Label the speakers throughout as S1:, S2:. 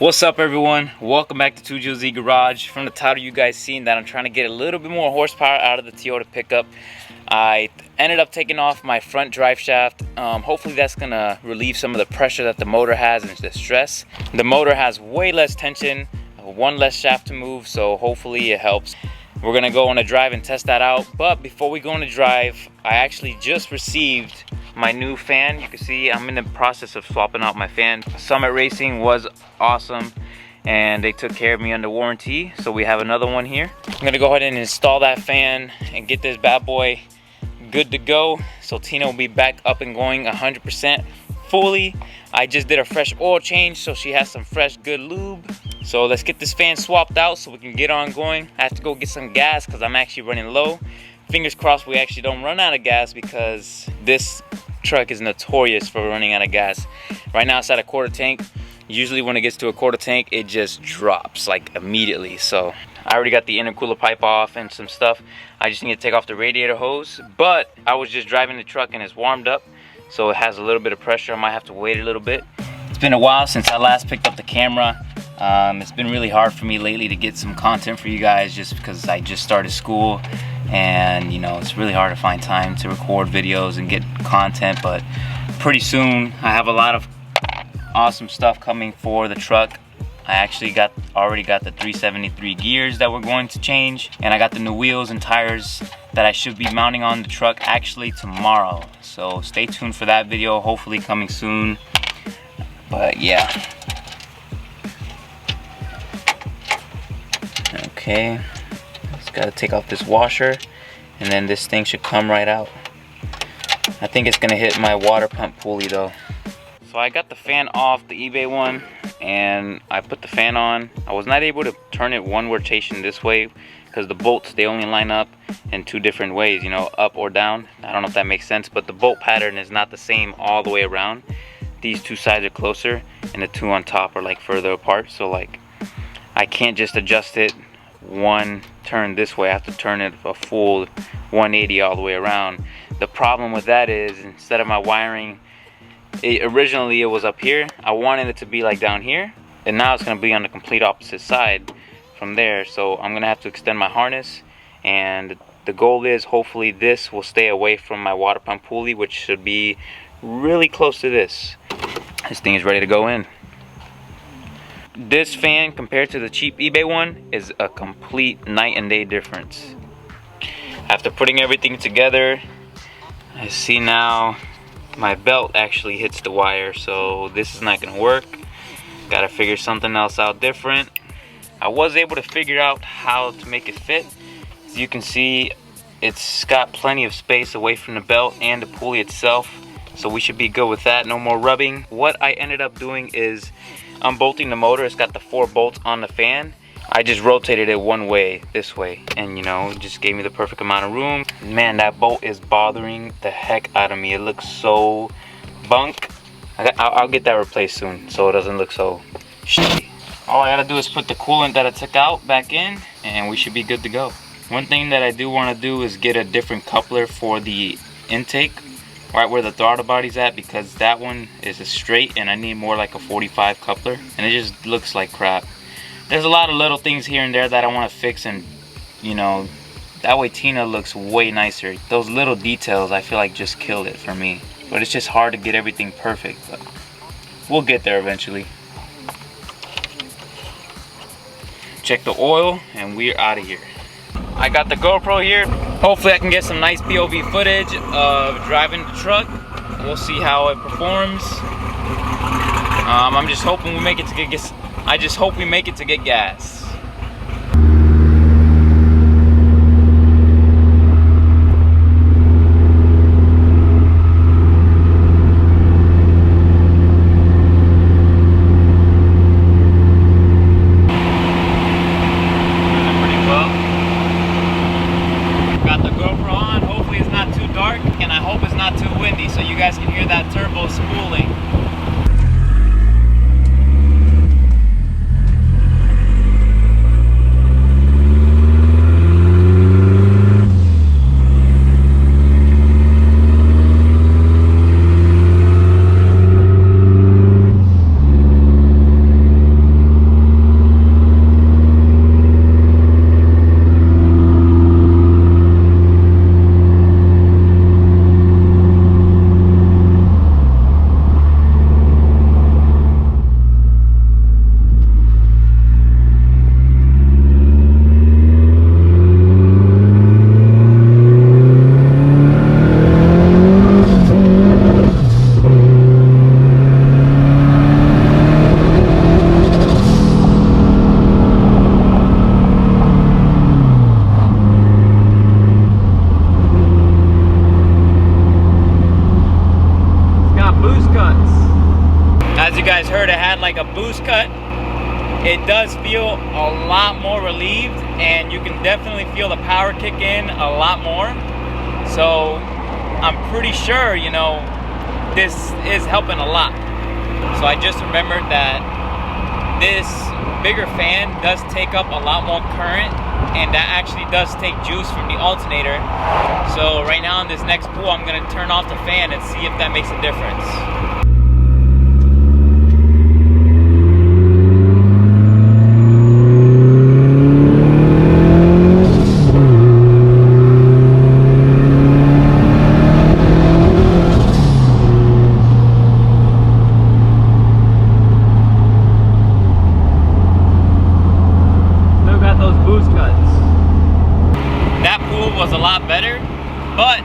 S1: What's up, everyone? Welcome back to 2GZ Garage. From the title, you guys seen that I'm trying to get a little bit more horsepower out of the Toyota pickup. I ended up taking off my front drive shaft. Hopefully that's gonna relieve some of the pressure that the motor has and the stress. The motor has way less tension, one less shaft to move, so hopefully it helps. We're gonna go on a drive and test that out. But before we go on a drive, I actually just received my new fan. You can see I'm in the process of swapping out my fan. Summit Racing was awesome and they took care of me under warranty, so we have another one here. I'm gonna go ahead and install that fan and get this bad boy good to go, so Tina will be back up and going 100% fully. I just did a fresh oil change, so she has some fresh good lube. So let's get this fan swapped out so we can get on going. I have to go get some gas because I'm actually running low. Fingers crossed we actually don't run out of gas, because this truck is notorious for running out of gas. Right now it's at a quarter tank. Usually when it gets to a quarter tank, it just drops like immediately. So I already got the intercooler pipe off and some stuff. I just need to take off the radiator hose, but I was just driving the truck and it's warmed up, so it has a little bit of pressure. I might have to wait a little bit. It's been a while since I last picked up the camera. It's been really hard for me lately to get some content for you guys, just because I just started school and you know, it's really hard to find time to record videos and get content. But pretty soon I have a lot of awesome stuff coming for the truck. I actually already got the 373 gears that we're going to change, and I got the new wheels and tires that I should be mounting on the truck actually tomorrow. So stay tuned for that video, hopefully coming soon. But yeah. Okay, just gotta take off this washer and then this thing should come right out. I think it's gonna hit my water pump pulley though. So I got the fan off the eBay one and I put the fan on. I was not able to turn it one rotation this way because the bolts, they only line up in two different ways, you know, up or down. I don't know if that makes sense, but the bolt pattern is not the same all the way around. These two sides are closer and the two on top are like further apart, so like I can't just adjust it one turn this way. I have to turn it a full 180 all the way around. The problem with that is, instead of my wiring, originally it was up here, I wanted it to be like down here, and now it's going to be on the complete opposite side from there. So I'm going to have to extend my harness, and the goal is hopefully this will stay away from my water pump pulley, which should be really close to this. This thing is ready to go in. This fan compared to the cheap eBay one is a complete night and day difference. After putting everything together, I see now my belt actually hits the wire, so this is not gonna work. Gotta figure something else out different. I was able to figure out how to make it fit. As you can see, it's got plenty of space away from the belt and the pulley itself, so we should be good with that. No more rubbing. What I ended up doing is unbolting the motor. It's got the 4 bolts on the fan. I just rotated it one way, this way, and you know, it just gave me the perfect amount of room. Man, that bolt is bothering the heck out of me. It looks so bunk. I'll get that replaced soon so it doesn't look so shitty. All I gotta do is put the coolant that I took out back in and we should be good to go. One thing that I do want to do is get a different coupler for the intake, right where the throttle body's at, because that one is a straight and I need more like a 45 coupler and it just looks like crap. There's a lot of little things here and there that I want to fix, and you know, that way Tina looks way nicer. Those little details I feel like just killed it for me, but it's just hard to get everything perfect, but we'll get there eventually. Check the oil and we're out of here. I got the GoPro here. Hopefully I can get some nice POV footage of driving the truck. We'll see how it performs. I'm just hoping we make it to get gas. I just hope we make it to get gas. So you guys can hear that turbo spooling. boost cut, it does feel a lot more relieved, and you can definitely feel the power kick in a lot more. So I'm pretty sure, you know, this is helping a lot. So I just remembered that this bigger fan does take up a lot more current, and that actually does take juice from the alternator. So right now in this next pool, I'm gonna turn off the fan and see if that makes a difference. Was a lot better, but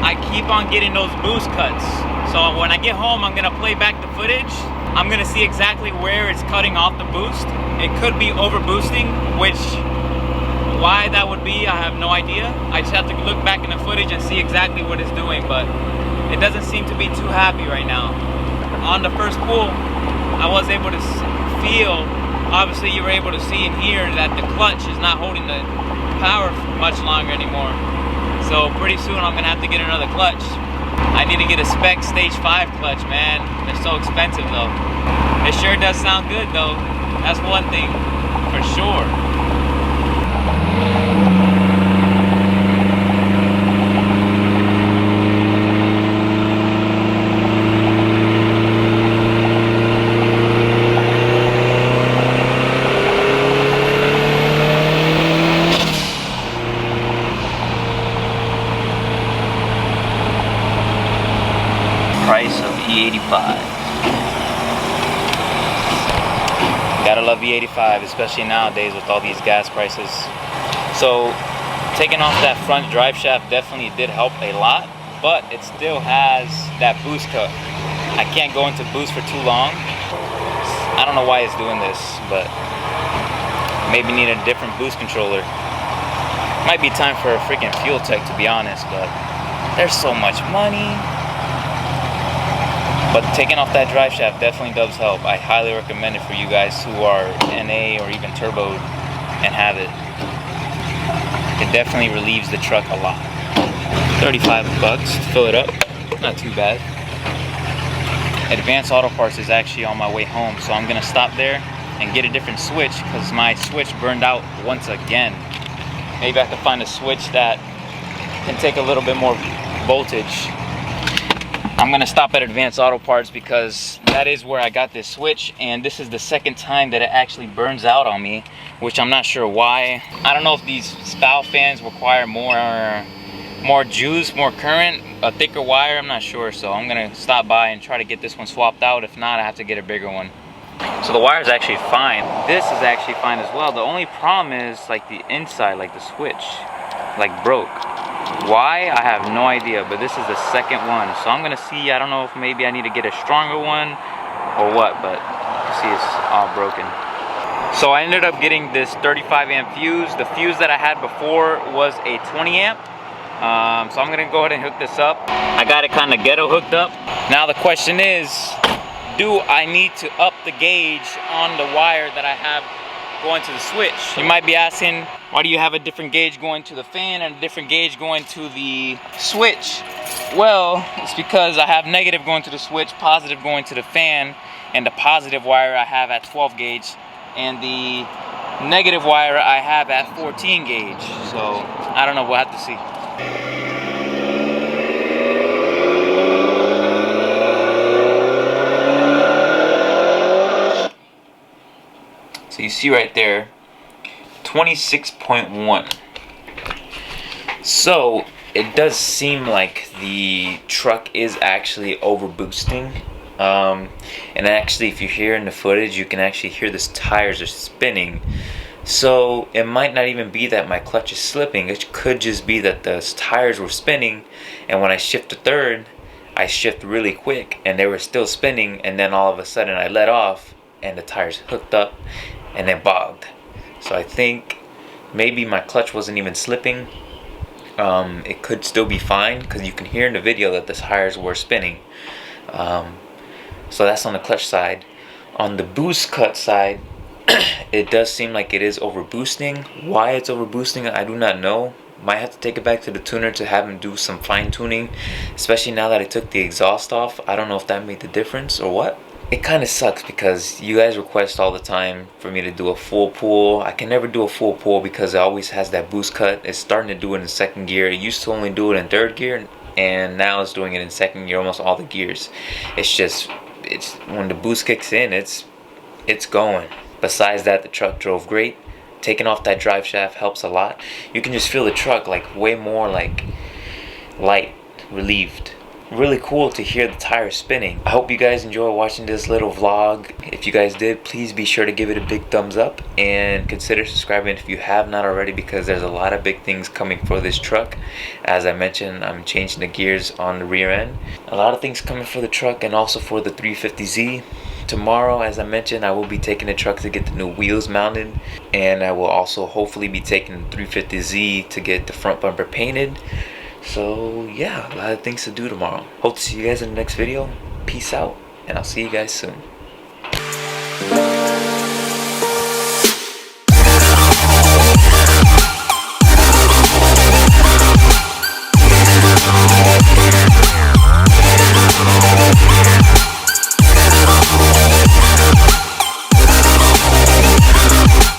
S1: I keep on getting those boost cuts. So when I get home, I'm gonna play back the footage. I'm gonna see exactly where it's cutting off the boost. It could be over boosting, which why that would be, I have no idea. I just have to look back in the footage and see exactly what it's doing, but it doesn't seem to be too happy right now. On the first pool, I was able to feel, obviously you were able to see and hear that the clutch is not holding the power much longer anymore. So pretty soon I'm gonna have to get another clutch. I need to get a spec stage 5 clutch, man. They're so expensive though. It sure does sound good though. That's one thing for sure. Price of E85. Gotta love E85, especially nowadays with all these gas prices. So taking off that front drive shaft definitely did help a lot, but it still has that boost cut. I can't go into boost for too long. I don't know why it's doing this, but maybe need a different boost controller. Might be time for a freaking fuel tech, to be honest, but there's so much money. But taking off that drive shaft definitely does help. I highly recommend it for you guys who are NA or even turboed and have it. It definitely relieves the truck a lot. 35 bucks to fill it up, not too bad. Advanced Auto Parts is actually on my way home, so I'm gonna stop there and get a different switch because my switch burned out once again. Maybe I have to find a switch that can take a little bit more voltage. I'm gonna stop at Advanced Auto Parts because that is where I got this switch, and this is the second time that it actually burns out on me, which I'm not sure why. I don't know if these spout fans require more juice, more current, a thicker wire, I'm not sure. So I'm gonna stop by and try to get this one swapped out. If not, I have to get a bigger one. So the wire is actually fine. This is actually fine as well. The only problem is like the inside, like the switch, like broke. Why? I have no idea, but this is the second one. So I'm gonna see, I don't know if maybe I need to get a stronger one or what, but you see it's all broken. So I ended up getting this 35 amp fuse. The fuse that I had before was a 20 amp. So I'm gonna go ahead and hook this up. I got it kind of ghetto hooked up. Now the question is, do I need to up the gauge on the wire that I have going to the switch? You might be asking, why do you have a different gauge going to the fan and a different gauge going to the switch? Well, it's because I have negative going to the switch, positive going to the fan, and the positive wire I have at 12 gauge, and the negative wire I have at 14 gauge. So I don't know, we'll have to see. So you see right there, 26.1. So it does seem like the truck is actually over boosting. And actually, if you hear in the footage, you can actually hear the tires are spinning. So it might not even be that my clutch is slipping. It could just be that the tires were spinning, and when I shift to third, I shift really quick and they were still spinning, and then all of a sudden I let off and the tires hooked up and then bogged. So I think maybe my clutch wasn't even slipping. It could still be fine because you can hear in the video that the tires were spinning. So that's on the clutch side. On the boost cut side, it does seem like it is over boosting. Why it's over boosting, I do not know. Might have to take it back to the tuner to have him do some fine tuning, especially now that I took the exhaust off. I don't know if that made the difference or what. It kind of sucks because you guys request all the time for me to do a full pull. I can never do a full pull because it always has that boost cut. It's starting to do it in second gear. It used to only do it in third gear, and now it's doing it in second gear, almost all the gears. It's when the boost kicks in, it's going. Besides that, the truck drove great. Taking off that drive shaft helps a lot. You can just feel the truck like way more like light, relieved. Really cool to hear the tires spinning. I hope you guys enjoy watching this little vlog. If you guys did, please be sure to give it a big thumbs up and consider subscribing if you have not already, because there's a lot of big things coming for this truck. As I mentioned, I'm changing the gears on the rear end. A lot of things coming for the truck and also for the 350Z. Tomorrow, as I mentioned, I will be taking the truck to get the new wheels mounted, and I will also hopefully be taking the 350Z to get the front bumper painted. So yeah, a lot of things to do tomorrow. Hope to see you guys in the next video. Peace out, and I'll see you guys soon.